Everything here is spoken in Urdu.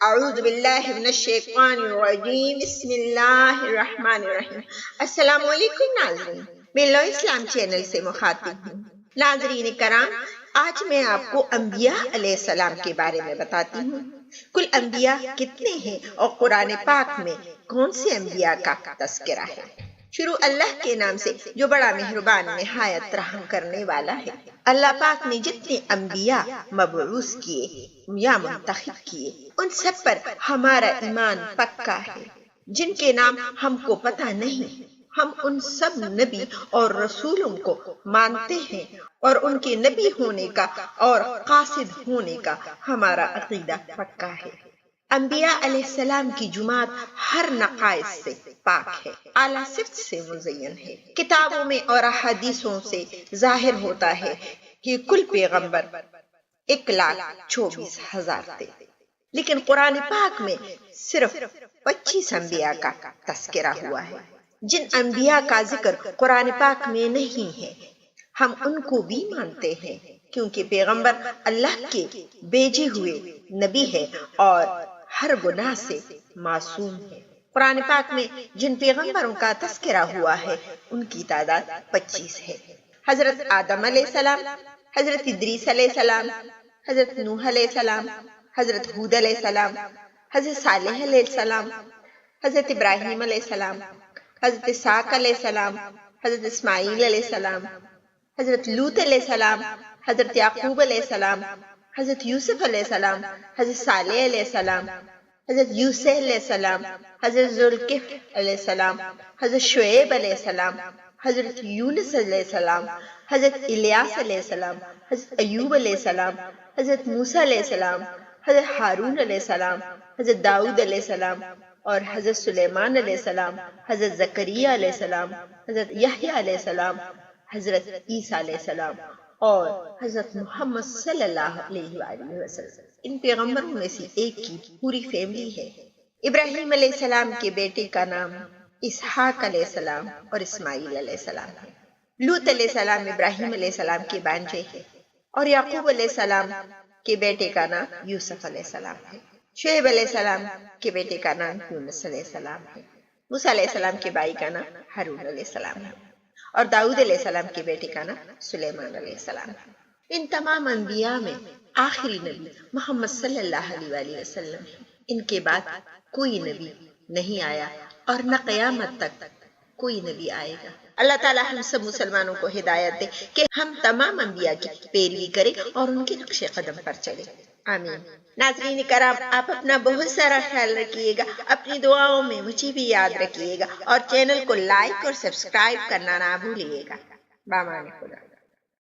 اعوذ باللہ من الشیطان الرجیم، بسم اللہ الرحمن الرحیم۔ السلام علیکم ناظرین، میں لو اسلام چینل سے مخاطب ہوں۔ ناظرین کرام، آج میں آپ کو انبیاء علیہ السلام کے بارے میں بتاتی ہوں۔ کل انبیاء کتنے ہیں اور قرآن پاک میں کون سے انبیاء کا تذکرہ ہے؟ شروع اللہ کے نام سے جو بڑا مہربان نہایت رحم کرنے والا ہے۔ اللہ پاک نے جتنے انبیاء مبعوث کیے یا منتخب کیے ان سب پر ہمارا ایمان پکا ہے۔ جن کے نام ہم کو پتہ نہیں، ہم ان سب نبی اور رسولوں کو مانتے ہیں اور ان کے نبی ہونے کا اور قاصد ہونے کا ہمارا عقیدہ پکا ہے۔ انبیاء علیہ السلام کی جماعت ہر نقائص سے پاک ہے، اعلیٰ صفت سے مزین ہے۔ کتابوں میں اور احادیثوں سے ظاہر ہوتا ہے کہ کل پیغمبر 1,24,000 تھے، لیکن قرآن پاک میں صرف 25 انبیاء کا تذکرہ ہوا ہے۔ جن انبیاء کا ذکر قرآن پاک میں نہیں ہے ہم ان کو بھی مانتے ہیں، کیونکہ پیغمبر اللہ کے بھیجے ہوئے نبی ہے اور ہر گناہ سے معصوم ہے۔ قرآن پاک میں جن پیغمبروں کا تذکرہ ہوا ہے ان کی تعداد 25 ہے۔ حضرت آدم علیہ السلام، حضرت ادریس علیہ السلام، حضرت نوح علیہ السلام، حضرت ہود علیہ السلام، حضرت صالح علیہ السلام، حضرت ابراہیم علیہ السلام، حضرت اسحاق علیہ السلام، حضرت اسماعیل علیہ السلام، حضرت لوط علیہ السلام، حضرت یعقوب علیہ السلام، حضرت یوسف علیہ السلام، حضرت صالح علیہ السلام، حضرت یوسف علیہ السلام، حضرت ذوالکفل علیہ السلام، حضرت شعیب علیہ السلام، حضرت یونس علیہ السلام، حضرت الیاس علیہ السلام، حضرت ایوب علیہ السلام، حضرت موسیٰ علیہ السلام، حضرت ہارون علیہ السلام، حضرت داؤد علیہ السلام اور حضرت سلیمان علیہ السلام، حضرت زکریہ علیہ السلام، حضرت یحییٰ علیہ السلام، حضرت عیسیٰ علیہ السلام اور حضرت محمد صلی اللہ علیہ وآلہ وسلم۔ ان پیغمبروں میں سے ایک کی پوری فیملی ہے۔ ابراہیم علیہ السلام کے بیٹے کا نام اسحاق علیہ السلام اور اسماعیل علیہ السلام ہے۔ لوط علیہ السلام ابراہیم علیہ السلام کے بانجے ہیں اور یعقوب علیہ السلام کے بیٹے کا نام یوسف علیہ السلام ہے۔ شعیب علیہ السلام کے بیٹے کا نام یونس علیہ السلام ہے۔ موسیٰ علیہ السلام کے بھائی کا نام ہارون علیہ السلام ہے اور داؤد علیہ السلام کے بیٹے کا نام سلیمان علیہ السلام ہے۔ ان تمام انبیاء میں آخری نبی محمد صلی اللہ علیہ وآلہ وسلم ہے۔ ان کے بعد کوئی نبی نہیں آیا اور نہ قیامت تک کوئی نبی آئے گا۔ اللہ تعالیٰ ہم سب مسلمانوں کو ہدایت دے کہ ہم تمام انبیاء کی پیروی کریں اور ان کے نقش قدم پر چلیں، آمین۔ ناظرین کرام، آپ اپنا بہت سارا خیال رکھیے گا، اپنی دعاؤں میں مجھے بھی یاد رکھیے گا اور چینل کو لائک اور سبسکرائب کرنا نہ بھولیے گا۔ بامان خدا۔